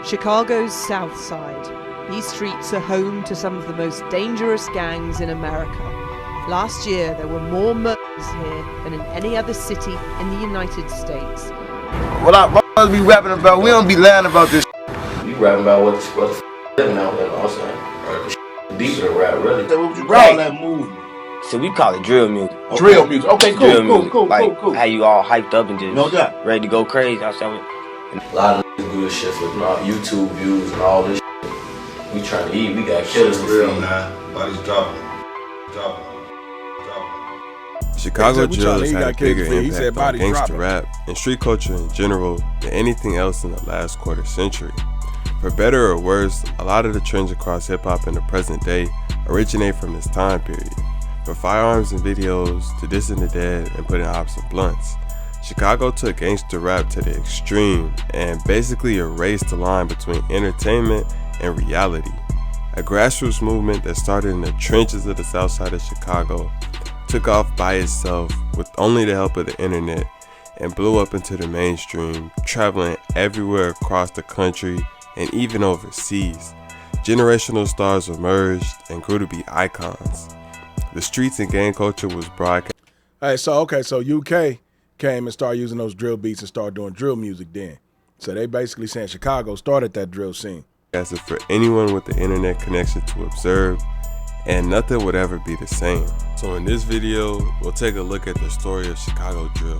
Chicago's South Side. These streets are home to some of the most dangerous gangs in America. Last year, there were more murders here than in any other city in the United States. What I be rapping about, we don't be lying about this. You rapping about what the living out there, you know what I'm saying? Deeper than rap, really. So what you call that movement? So we call it drill music. Okay. Drill music. Okay, cool. Like how you all hyped up and just no doubt ready to go crazy. A lot of niggas do this shit for YouTube views and all this shit. We trying to eat, we got killers to real, feed. man. Body's dropping. Chicago drill has had a bigger impact on gangster rap and street culture in general than anything else in the last quarter century. For better or worse, a lot of the trends across hip-hop in the present day originate from this time period. From firearms and videos to dissing the dead and putting ops in blunts, Chicago took gangster rap to the extreme and basically erased the line between entertainment and reality. A grassroots movement that started in the trenches of the south side of Chicago took off by itself with only the help of the internet and blew up into the mainstream, traveling everywhere across the country and even overseas. Generational stars emerged and grew to be icons. The streets and gang culture was broadcast. Hey, so UK came and started using those drill beats and started doing drill music then. So they basically saying Chicago started that drill scene. As if for anyone with the internet connection to observe, and nothing would ever be the same. So in this video, we'll take a look at the story of Chicago drill.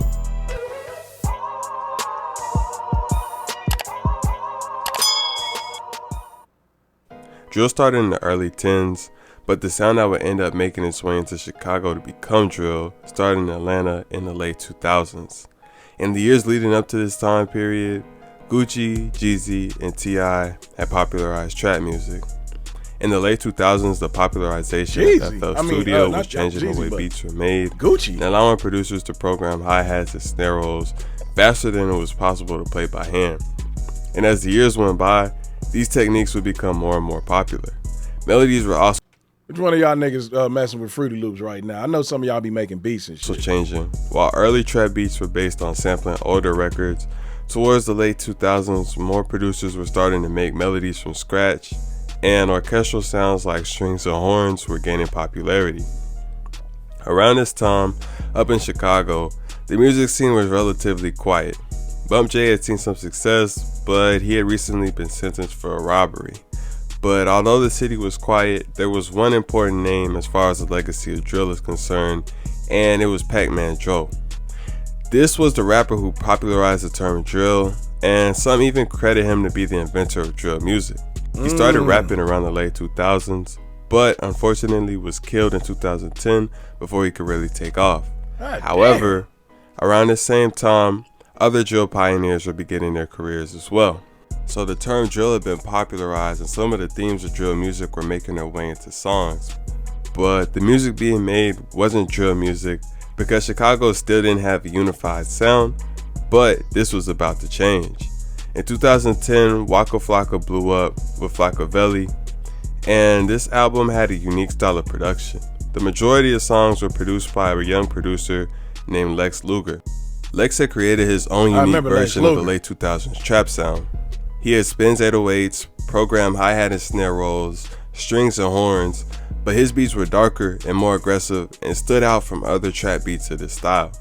Drill started in the early 10s, but the sound that would end up making its way into Chicago to become drill started in Atlanta in the late 2000s. In the years leading up to this time period, Gucci, Jeezy, and T.I. had popularized trap music. In the late 2000s, the popularization of FL Studio was changing the way beats were made and allowing producers to program hi-hats and snare rolls faster than it was possible to play by hand. And as the years went by, these techniques would become more and more popular. Melodies were also Which one of y'all niggas messing with Fruity Loops right now? I know some of y'all be making beats and shit. Changing. While early trap beats were based on sampling older records, towards the late 2000s, more producers were starting to make melodies from scratch, and orchestral sounds like strings and horns were gaining popularity. Around this time, up in Chicago, the music scene was relatively quiet. Bump J had seen some success, but he had recently been sentenced for a robbery. But although the city was quiet, there was one important name as far as the legacy of drill is concerned, and it was Pac-Man Joe. This was the rapper who popularized the term drill, and some even credit him to be the inventor of drill music. He started rapping around the late 2000s, but unfortunately was killed in 2010 before he could really take off. However, around the same time, other drill pioneers were beginning their careers as well. So the term drill had been popularized and some of the themes of drill music were making their way into songs. But the music being made wasn't drill music because Chicago still didn't have a unified sound, but this was about to change. In 2010, Waka Flocka blew up with Flockavelli, and this album had a unique style of production. The majority of songs were produced by a young producer named Lex Luger. Lex had created his own unique version of the late 2000s trap sound. He had spins 808s, programmed hi-hat and snare rolls, strings and horns, but his beats were darker and more aggressive and stood out from other trap beats of this style.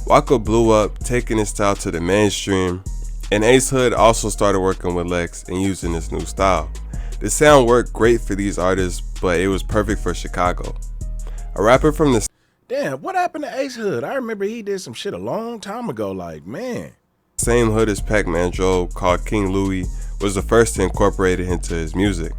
Waka blew up, taking his style to the mainstream, and Ace Hood also started working with Lex and using this new style. The sound worked great for these artists, but it was perfect for Chicago. A rapper from the Damn, what happened to Ace Hood? I remember he did some shit a long time ago, like, man. Same hood as Pac-Man Joe, called King Louie, was the first to incorporate it into his music.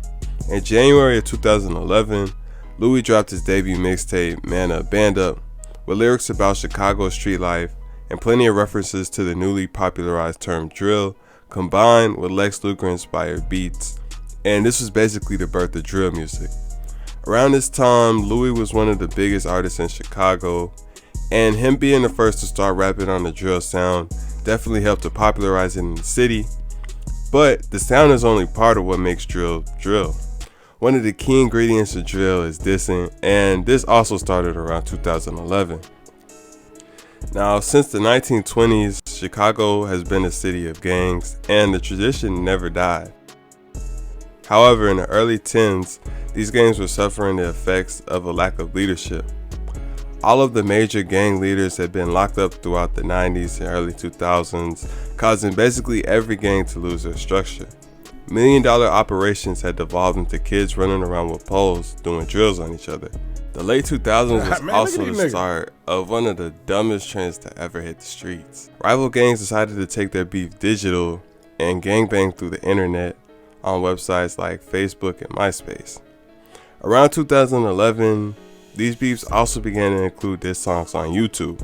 In January of 2011, Louie dropped his debut mixtape, Man Up, Band Up, with lyrics about Chicago street life and plenty of references to the newly popularized term drill, combined with Lex Luger-inspired beats, and this was basically the birth of drill music. Around this time, Louie was one of the biggest artists in Chicago, and him being the first to start rapping on the drill sound definitely helped to popularize it in the city, but the sound is only part of what makes drill drill. One of the key ingredients of drill is dissing, and this also started around 2011. Now, since the 1920s, Chicago has been a city of gangs, and the tradition never died. However, in the early 10s, these gangs were suffering the effects of a lack of leadership. All of the major gang leaders had been locked up throughout the 90s and early 2000s, causing basically every gang to lose their structure. $1 million operations had devolved into kids running around with poles doing drills on each other. The late 2000s was also the start of one of the dumbest trends to ever hit the streets. Rival gangs decided to take their beef digital and gangbang through the internet on websites like Facebook and MySpace. Around 2011, these beefs also began to include diss songs on YouTube.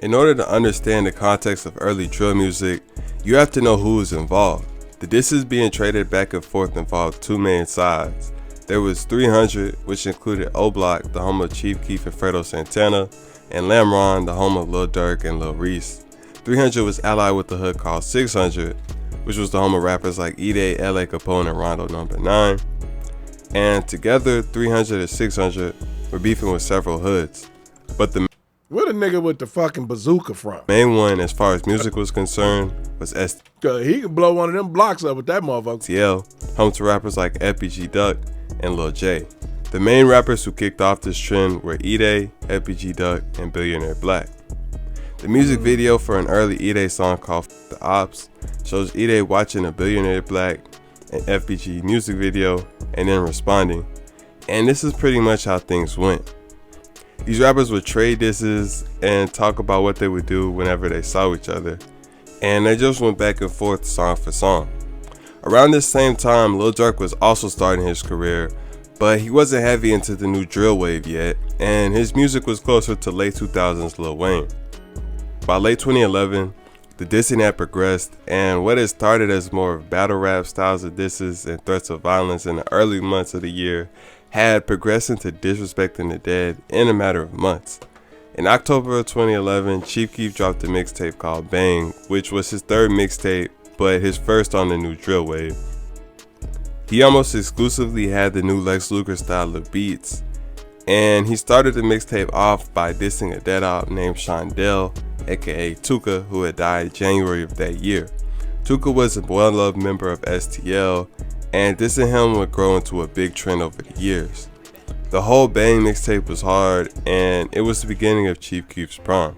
In order to understand the context of early drill music, you have to know who was involved. The disses being traded back and forth involved two main sides. There was 300, which included O-Block, the home of Chief Keef and Fredo Santana, and Lamron, the home of Lil Durk and Lil Reese. 300 was allied with the hood called 600, which was the home of rappers like E-Day, L.A. Capone, and Rondo No. 9. And together, 300 and 600 were beefing with several hoods. But the where the nigga with the fucking bazooka from? main one, as far as music was concerned, was Cause he could blow one of them blocks up with that motherfucker. STL, home to rappers like FBG Duck and Lil J. The main rappers who kicked off this trend were E-Day, FBG Duck, and Billionaire Black. The music video for an early E-Day song called The Ops shows E-Day watching a Billionaire Black and FBG music video and then responding. And this is pretty much how things went. These rappers would trade disses and talk about what they would do whenever they saw each other. And they just went back and forth song for song. Around this same time, Lil Durk was also starting his career, but he wasn't heavy into the new drill wave yet, and his music was closer to late 2000s Lil Wayne. By late 2011, the dissing had progressed, and what had started as more of battle rap styles of disses and threats of violence in the early months of the year had progressed into disrespecting the dead in a matter of months. In October of 2011, Chief Keef dropped a mixtape called Bang, which was his third mixtape, but his first on the new drill wave. He almost exclusively had the new Lex Luger style of beats, and he started the mixtape off by dissing a dead op named Shondell, aka Tuka, who had died January of that year. Tuka was a well-loved member of STL, and dissing him would grow into a big trend over the years. The whole Bang mixtape was hard, and it was the beginning of Chief Keef's prime.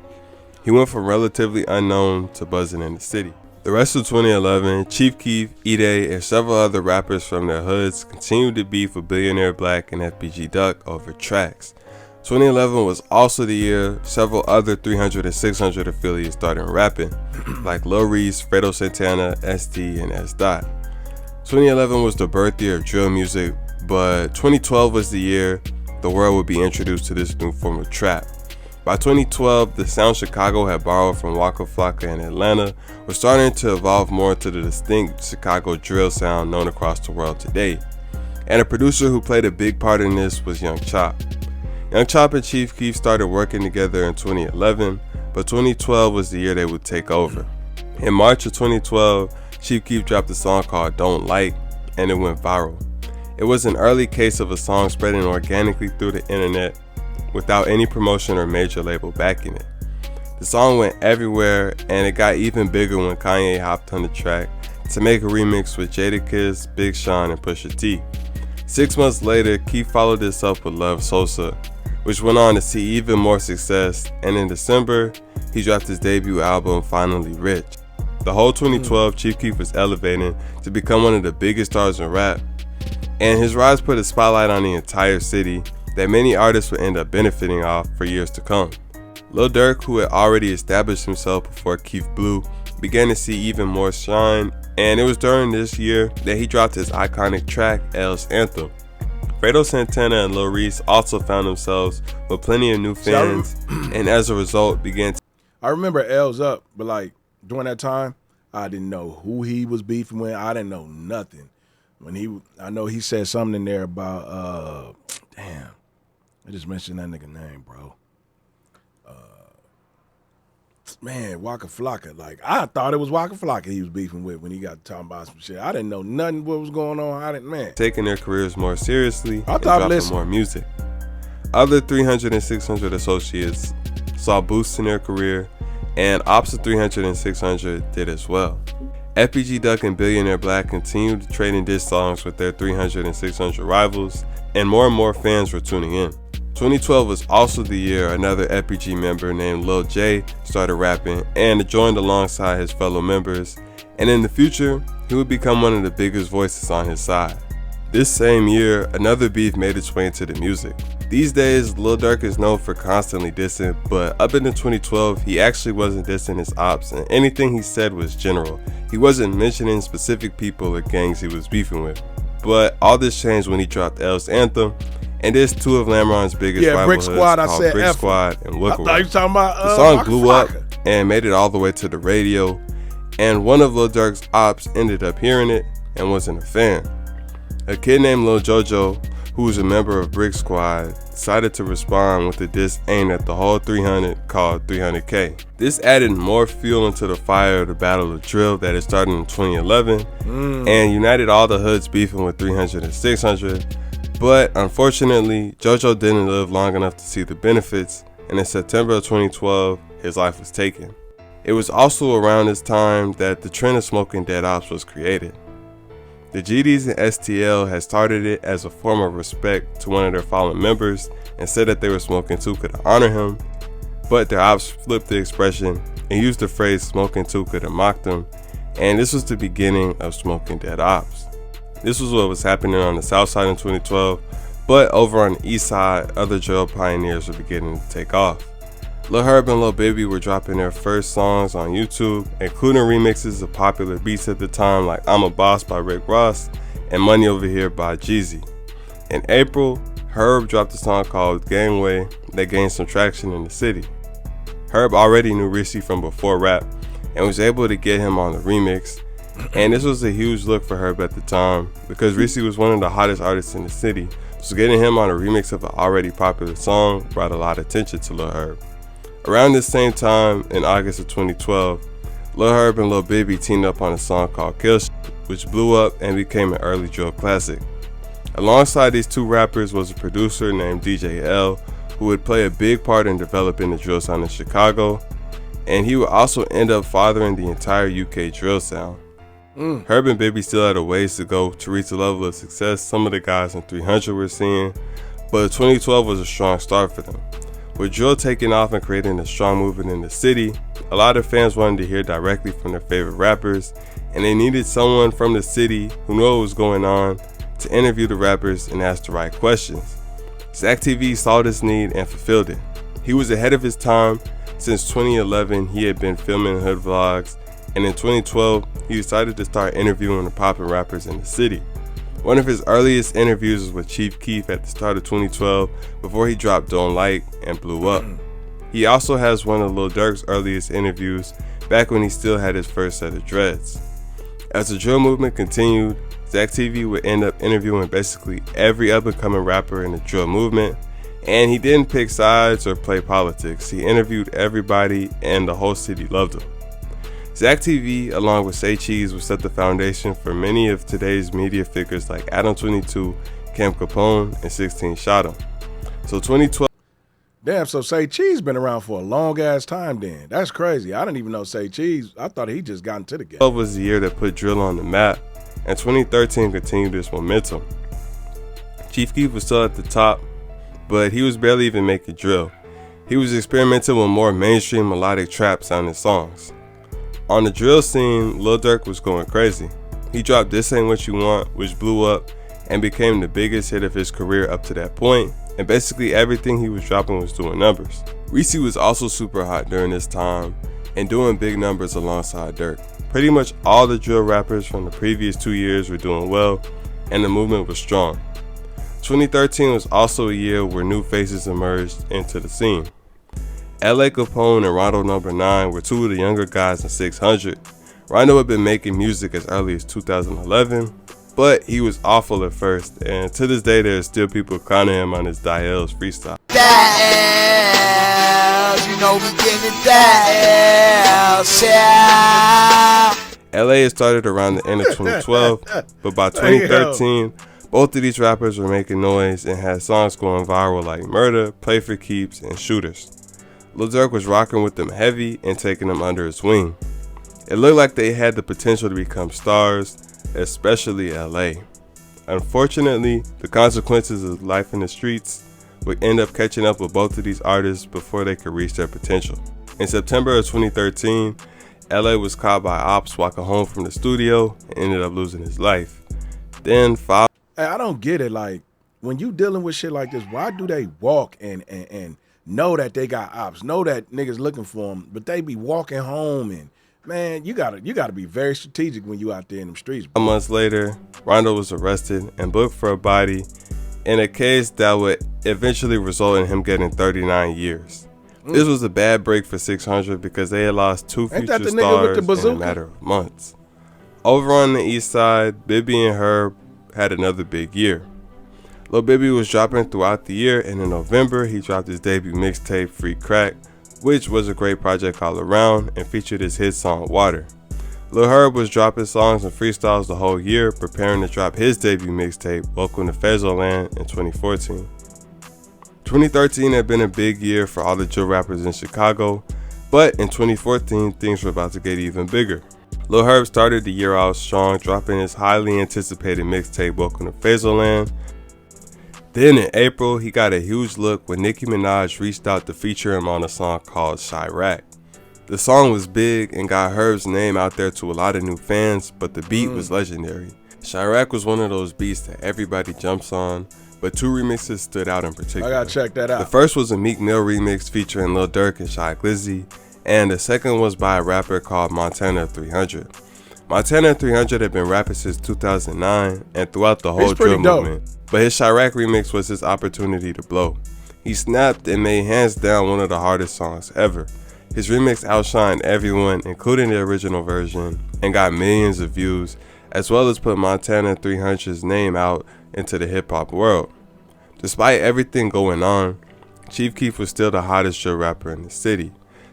He went from relatively unknown to buzzing in the city. The rest of 2011, Chief Keef, E-Day, and several other rappers from their hoods continued to beef with Billionaire Black and FBG Duck over tracks. 2011 was also the year several other 300 and 600 affiliates started rapping, like Lil Reese, Fredo Santana, ST, and S. Dot. 2011 was the birth year of drill music, but 2012 was the year the world would be introduced to this new form of trap. By 2012, the sound Chicago had borrowed from Waka Flocka and Atlanta was starting to evolve more into the distinct Chicago drill sound known across the world today. And a producer who played a big part in this was Young Chop. Young Chop and Chief Keef started working together in 2011, but 2012 was the year they would take over. In March of 2012, Chief Keef dropped a song called Don't Like, and it went viral. It was an early case of a song spreading organically through the internet without any promotion or major label backing it. The song went everywhere, and it got even bigger when Kanye hopped on the track to make a remix with Jadakiss, Big Sean, and Pusha T. 6 months later, Keef followed this up with Love Sosa, which went on to see even more success, and in December, he dropped his debut album, Finally Rich. The whole 2012, Chief Keef was elevating to become one of the biggest stars in rap, and his rise put a spotlight on the entire city that many artists would end up benefiting off for years to come. Lil Durk, who had already established himself before Keef blew, began to see even more shine, and it was during this year that he dropped his iconic track, L's Anthem. Fredo Santana and Lil Reese also found themselves with plenty of new fans, and as a result began to... I remember L's Up, but like during that time, I didn't know who he was beefing with. I didn't know nothing. I know he said something in there about, damn, I just mentioned that nigga name, bro. Man, Waka Flocka. Like, I thought it was Waka Flocka he was beefing with when he got talking about some shit. I didn't know nothing what was going on. taking their careers more seriously I and thought dropping more music. Other 300 and 600 associates saw boosts in their career. and Ops of 300 and 600 did as well. FBG Duck and Billionaire Black continued trading diss songs with their 300 and 600 rivals, and more fans were tuning in. 2012 was also the year another FBG member named Lil J started rapping and joined alongside his fellow members, and in the future, he would become one of the biggest voices on his side. This same year, another beef made its way into the music. These days, Lil Durk is known for constantly dissing, but up into 2012, he actually wasn't dissing his ops, and anything he said was general. He wasn't mentioning specific people or gangs he was beefing with. But all this changed when he dropped L's Anthem, and there's two of Lamron's biggest rival Brick hoods Squad, I called said Brick F. Squad and Wooka. I thought you were talking about the song blew up Flocka. and made it all the way to the radio, and one of Lil Durk's ops ended up hearing it and wasn't a fan. A kid named Lil Jojo, who was a member of Brick Squad, decided to respond with a diss aimed at the whole 300 called 300K. This added more fuel into the fire of the Battle of Drill that had started in 2011 and united all the hoods beefing with 300 and 600. But unfortunately, Jojo didn't live long enough to see the benefits, and in September of 2012, his life was taken. It was also around this time that the trend of smoking dead ops was created. The GDs and STL had started it as a form of respect to one of their fallen members and said that they were smoking Tuka to honor him, but their ops flipped the expression and used the phrase smoking Tuka to mock them, and this was the beginning of smoking dead ops. This was what was happening on the south side in 2012, but over on the east side, other drill pioneers were beginning to take off. Lil Herb and Lil Baby were dropping their first songs on YouTube, including remixes of popular beats at the time like I'm a Boss by Rick Ross and Money Over Here by Jeezy. In April, Herb dropped a song called Gangway that gained some traction in the city. Herb already knew Reese from before rap and was able to get him on the remix, and this was a huge look for Herb at the time because Reese was one of the hottest artists in the city, so getting him on a remix of an already popular song brought a lot of attention to Lil Herb. Around this same time, in August of 2012, Lil Herb and Lil Baby teamed up on a song called Kill Shit, which blew up and became an early drill classic. Alongside these two rappers was a producer named DJ L, who would play a big part in developing the drill sound in Chicago, and he would also end up fathering the entire UK drill sound. Herb and Baby still had a ways to go to reach the level of success some of the guys in 300 were seeing, but 2012 was a strong start for them. With drill taking off and creating a strong movement in the city, a lot of fans wanted to hear directly from their favorite rappers, and they needed someone from the city who knew what was going on to interview the rappers and ask the right questions. MalreactTV saw this need and fulfilled it. He was ahead of his time. Since 2011, he had been filming hood vlogs, and in 2012, he decided to start interviewing the poppin' rappers in the city. One of his earliest interviews was with Chief Keef at the start of 2012 before he dropped Don't Like and blew up. He also has one of Lil Durk's earliest interviews back when he still had his first set of dreads. As the drill movement continued, MalreactTV would end up interviewing basically every up-and-coming rapper in the drill movement, and he didn't pick sides or play politics. He interviewed everybody and the whole city loved him. MalreactTV, along with Say Cheese, would set the foundation for many of today's media figures like Adam 22, Cam Capone, and 16 Shot 'em. So 2012. Damn, so Say Cheese been around for a long ass time then. That's crazy. I didn't even know Say Cheese. I thought he just got into the game. 2012 was the year that put drill on the map, and 2013 continued this momentum. Chief Keef was still at the top, but he was barely even making drill. He was experimenting with more mainstream melodic trap sounding songs. On the drill scene, Lil Durk was going crazy. He dropped This Ain't What You Want, which blew up and became the biggest hit of his career up to that point, and basically everything he was dropping was doing numbers. Reese was also super hot during this time and doing big numbers alongside Durk. Pretty much all the drill rappers from the previous 2 years were doing well, and the movement was strong. 2013 was also a year where new faces emerged into the scene. LA Capone and Rondo No. 9 were two of the younger guys in 600. Rondo had been making music as early as 2011, but he was awful at first, and to this day there are still people clowning him on his Dials freestyle. Dials, you know we getting Dials, yeah. LA had started around the end of 2012, but by 2013, both of these rappers were making noise and had songs going viral like Murder, Play for Keeps, and Shooters. Lil Durk was rocking with them heavy and taking them under his wing. It looked like they had the potential to become stars, especially LA. Unfortunately, the consequences of life in the streets would end up catching up with both of these artists before they could reach their potential. In September of 2013, LA was caught by ops walking home from the studio and ended up losing his life. Then Hey, I don't get it. Like, when you dealing with shit like this, why do they walk and know that they got ops, know that niggas looking for them, but they be walking home? And man, you gotta be very strategic when you out there in them streets. Bro. months later, Rondo was arrested and booked for a body in a case that would eventually result in him getting 39 years. This was a bad break for 600 because they had lost two Ain't that future the nigga with the stars in a bazooka? matter of months. Over on the east side, Bibby and Herb had another big year. Lil Bibby was dropping throughout the year, and in November, he dropped his debut mixtape, Free Crack, which was a great project all around and featured his hit song, Water. Lil Herb was dropping songs and freestyles the whole year, preparing to drop his debut mixtape, Welcome to Fezzoland, in 2014. 2013 had been a big year for all the drill rappers in Chicago, but in 2014, things were about to get even bigger. Lil Herb started the year out strong, dropping his highly anticipated mixtape, Welcome to Fezzoland. Then in April, he got a huge look when Nicki Minaj reached out to feature him on a song called Chirac. The song was big and got Herb's name out there to a lot of new fans, but the beat was legendary. Chirac was one of those beats that everybody jumps on, but two remixes stood out in particular. I gotta check that out. The first was a Meek Mill remix featuring Lil Durk and Shy Glizzy, and the second was by a rapper called Montana 300. Montana 300 had been rapping since 2009 and throughout the whole drill movement, but his Chirac remix was his opportunity to blow. He snapped and made hands down one of the hardest songs ever. His remix outshined everyone, including the original version, and got millions of views, as well as put Montana 300's name out into the hip-hop world. Despite everything going on, Chief Keef was still the hottest drill rapper in the city.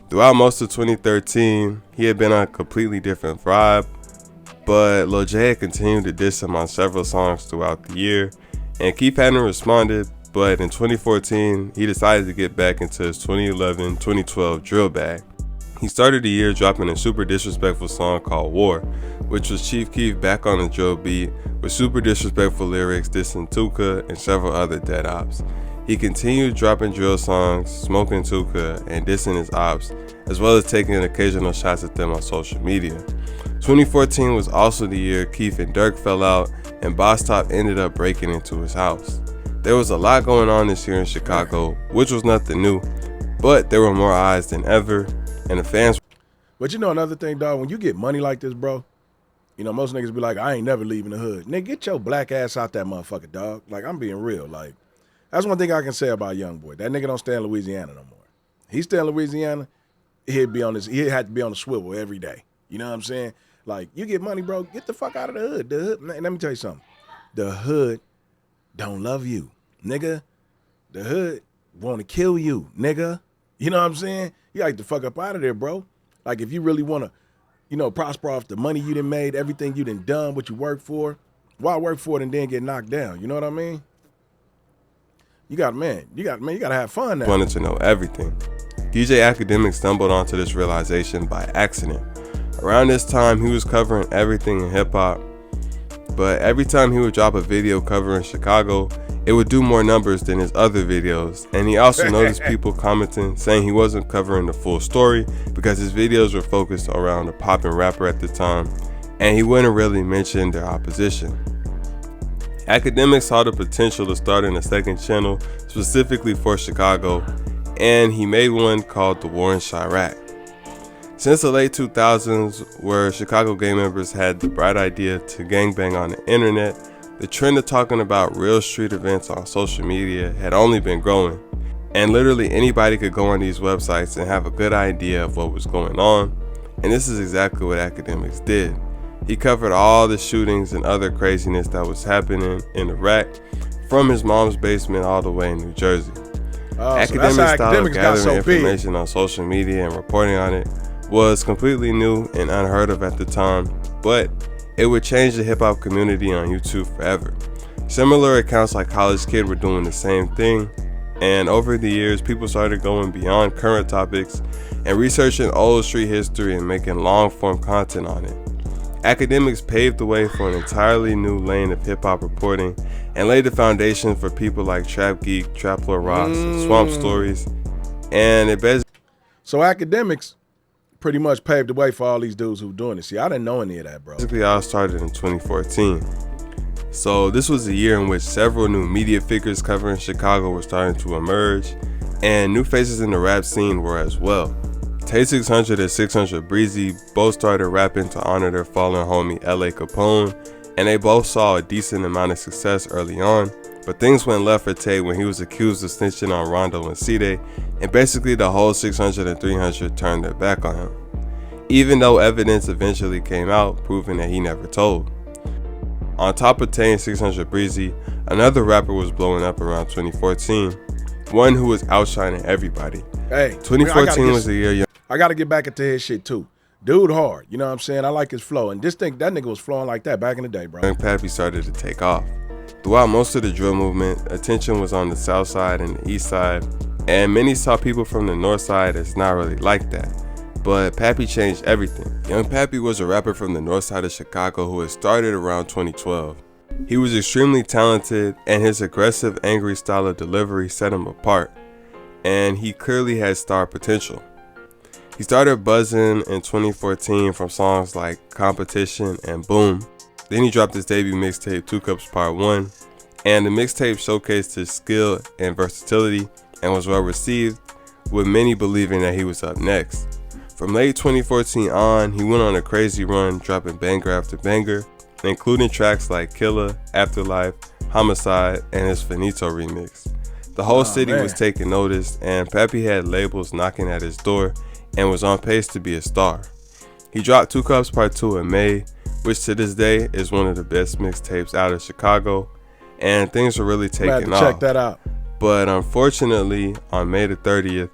Throughout most of 2013, he had been on a completely different vibe, but Lil J had continued to diss him on several songs throughout the year, and Keef hadn't responded, but in 2014, he decided to get back into his 2011-2012 drill bag. He started the year dropping a super disrespectful song called War, which was Chief Keef back on the drill beat with super disrespectful lyrics dissing Tuka and several other dead ops. He continued dropping drill songs, smoking Tuka, and dissing his ops, as well as taking occasional shots at them on social media. 2014 was also the year Keef and Durk fell out, and Boss Top ended up breaking into his house. There was a lot going on this year in Chicago, which was nothing new, but there were more eyes than ever, and the fans. But you know another thing, dog, when you get money like this, bro, you know, most niggas be like, I ain't never leaving the hood. Nigga, get your black ass out that motherfucker, dog. Like, I'm being real. Like, that's one thing I can say about Young Boy. That nigga don't stay in Louisiana no more. He stay in Louisiana, he had to be on the swivel every day. You know what I'm saying? Like, you get money, bro, get the fuck out of the hood. The hood, man, let me tell you something. The hood don't love you, nigga. The hood want to kill you, nigga. You know what I'm saying? You got to fuck up out of there, bro. Like, if you really want to, you know, prosper off the money you done made, everything you done done, what you work for, why work for it and then get knocked down? You know what I mean? You got to have fun now. Wanted to know everything. DJ Academic stumbled onto this realization by accident. Around this time, he was covering everything in hip-hop, but every time he would drop a video covering Chicago, it would do more numbers than his other videos, and he also noticed people commenting saying he wasn't covering the full story because his videos were focused around a poppin' rapper at the time, and he wouldn't really mention their opposition. Academic saw the potential to start in a second channel specifically for Chicago, and he made one called The War in Chirac. Since the late 2000s, where Chicago gang members had the bright idea to gangbang on the internet, the trend of talking about real street events on social media had only been growing, and literally anybody could go on these websites and have a good idea of what was going on, and this is exactly what Academics did. He covered all the shootings and other craziness that was happening in Iraq, from his mom's basement all the way in New Jersey. Academics' style of gathering information on social media and reporting on it was completely new and unheard of at the time, but it would change the hip-hop community on YouTube forever. Similar accounts like College Kid were doing the same thing, And over the years, people started going beyond current topics and researching old street history and making long-form content on it. Academics paved the way for an entirely new lane of hip-hop reporting and laid the foundation for people like Trap Geek, Trap Lord Rocks, and Swamp Stories. And it basically... So academics pretty much paved the way for all these dudes who were doing it. See, I didn't know any of that, bro. Basically all started in 2014. So this was a year in which several new media figures covering Chicago were starting to emerge, and new faces in the rap scene were as well. Tay 600 and 600 Breezy both started rapping to honor their fallen homie L.A. Capone, and they both saw a decent amount of success early on, but things went left for Tay when he was accused of snitching on Rondo and C-Day, and basically the whole 600 and 300 turned their back on him, even though evidence eventually came out proving that he never told. On top of Tay and 600 Breezy, another rapper was blowing up around 2014, one who was outshining everybody. Hey, 2014 was the year I got to get back into his shit too. Dude hard, you know what I'm saying? I like his flow. And that nigga was flowing like that back in the day, bro. Young Pappy started to take off. Throughout most of the drill movement, attention was on the south side and the east side, and many saw people from the north side as not really like that. But Pappy changed everything. Young Pappy was a rapper from the north side of Chicago who had started around 2012. He was extremely talented, and his aggressive, angry style of delivery set him apart, and he clearly had star potential. He started buzzing in 2014 from songs like Competition and Boom. Then he dropped his debut mixtape 2 Cups Part 1, and the mixtape showcased his skill and versatility and was well received, with many believing that he was up next. From late 2014 on, he went on a crazy run, dropping banger after banger, including tracks like Killer, Afterlife, Homicide, and his Finito remix. The whole city was taking notice, and Pappy had labels knocking at his door and was on pace to be a star. He dropped 2 Cups Part 2 in May, which to this day is one of the best mixtapes out of Chicago, and things were really taking off. Check that out. But unfortunately, on May the 30th,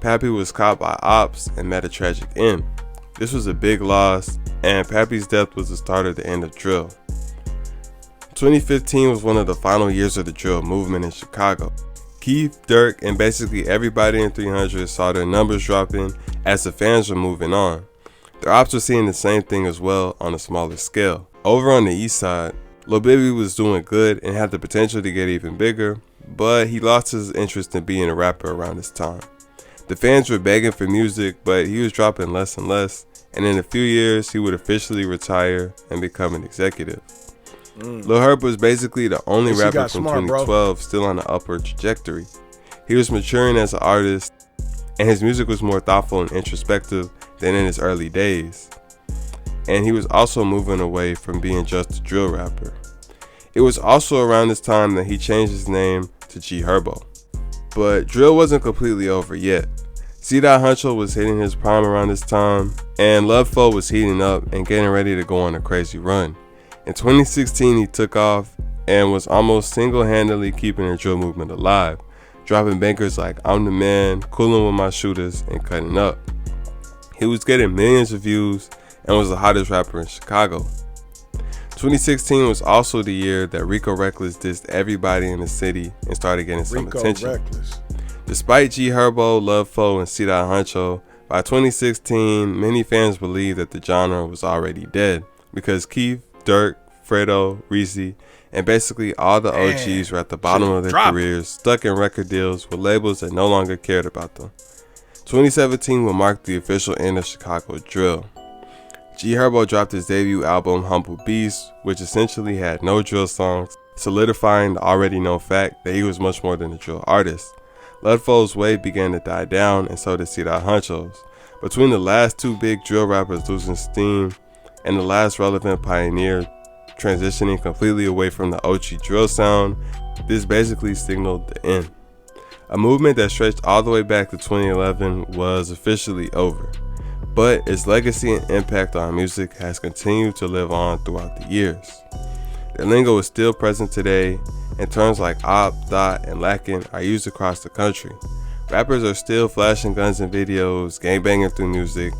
Pappy was caught by ops and met a tragic end. This was a big loss, and Pappy's death was the start of the end of drill. 2015 was one of the final years of the drill movement in Chicago. Keef, Dirk, and basically everybody in 300 saw their numbers dropping as the fans were moving on. The ops were seeing the same thing as well on a smaller scale. Over on the east side, Lil Baby was doing good and had the potential to get even bigger, but he lost his interest in being a rapper around this time. The fans were begging for music, but he was dropping less and less, and in a few years he would officially retire and become an executive. Lil Herb was basically the only rapper from 2012 still on the upward trajectory. He was maturing as an artist, and his music was more thoughtful and introspective than in his early days. And he was also moving away from being just a drill rapper. It was also around this time that he changed his name to G Herbo. But drill wasn't completely over yet. C-Dot Huncho was hitting his prime around this time, and Love Foe was heating up and getting ready to go on a crazy run. In 2016, he took off and was almost single-handedly keeping the drill movement alive, dropping bangers like I'm the Man, Coolin' With My Shooters, and Cutting Up. He was getting millions of views and was the hottest rapper in Chicago. 2016 was also the year that Rico Reckless dissed everybody in the city and started getting some attention. Reckless. Despite G Herbo, Love Foe, and C-Dot Huncho, by 2016, many fans believed that the genre was already dead because Keef, Dirk, Fredo, Reezy, and basically all the OGs were at the bottom of their careers, stuck in record deals with labels that no longer cared about them. 2017 will mark the official end of Chicago drill. G Herbo dropped his debut album Humble Beast, which essentially had no drill songs, solidifying the already known fact that he was much more than a drill artist. Ludfo's wave began to die down, and so did C-Dot Huncho's. Between the last two big drill rappers losing steam and the last relevant pioneer transitioning completely away from the OG drill sound, this basically signaled the end. A movement that stretched all the way back to 2011 was officially over, but its legacy and impact on music has continued to live on throughout the years. The lingo is still present today, and terms like op, thought, and lacking are used across the country. Rappers are still flashing guns in videos, gangbanging through music,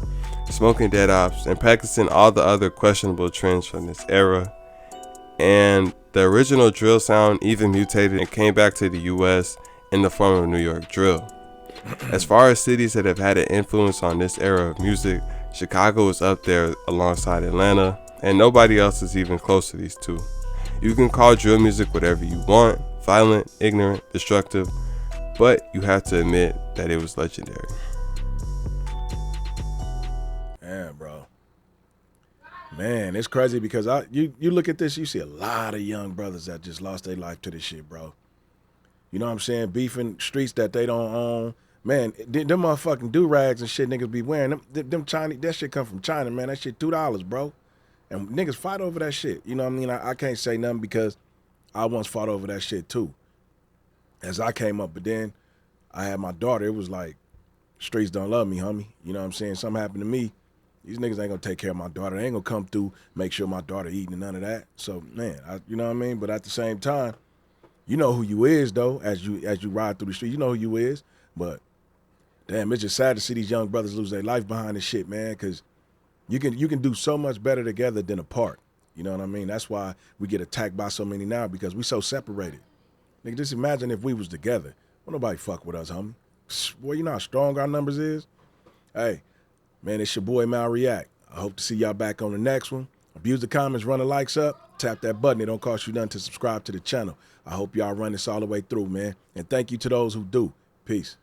smoking dead ops, and practicing all the other questionable trends from this era. And the original drill sound even mutated and came back to the US in the form of New York drill. As far as cities that have had an influence on this era of music, Chicago is up there alongside Atlanta, and nobody else is even close to these two. You can call drill music whatever you want, violent, ignorant, destructive, but you have to admit that it was legendary. Yeah, bro. Man, it's crazy because you look at this, you see a lot of young brothers that just lost their life to this shit, bro. You know what I'm saying? Beefing streets that they don't own. Man, them motherfucking do-rags and shit niggas be wearing, them Chinese, that shit come from China, man. That shit $2, bro. And niggas fight over that shit. You know what I mean? I can't say nothing because I once fought over that shit too. As I came up, but then I had my daughter. It was like, streets don't love me, homie. You know what I'm saying? Something happened to me. These niggas ain't gonna take care of my daughter. They ain't gonna come through, make sure my daughter eating and none of that. So, man, you know what I mean? But at the same time, you know who you is, though, as you ride through the street. You know who you is. But, damn, it's just sad to see these young brothers lose their life behind this shit, man, because you can do so much better together than apart. You know what I mean? That's why we get attacked by so many now, because we so separated. Nigga, just imagine if we was together. Won't nobody fuck with us, homie. Boy, you know how strong our numbers is? Hey, man, it's your boy Malreact. I hope to see y'all back on the next one. Abuse the comments, run the likes up, tap that button. It don't cost you nothing to subscribe to the channel. I hope y'all run this all the way through, man. And thank you to those who do. Peace.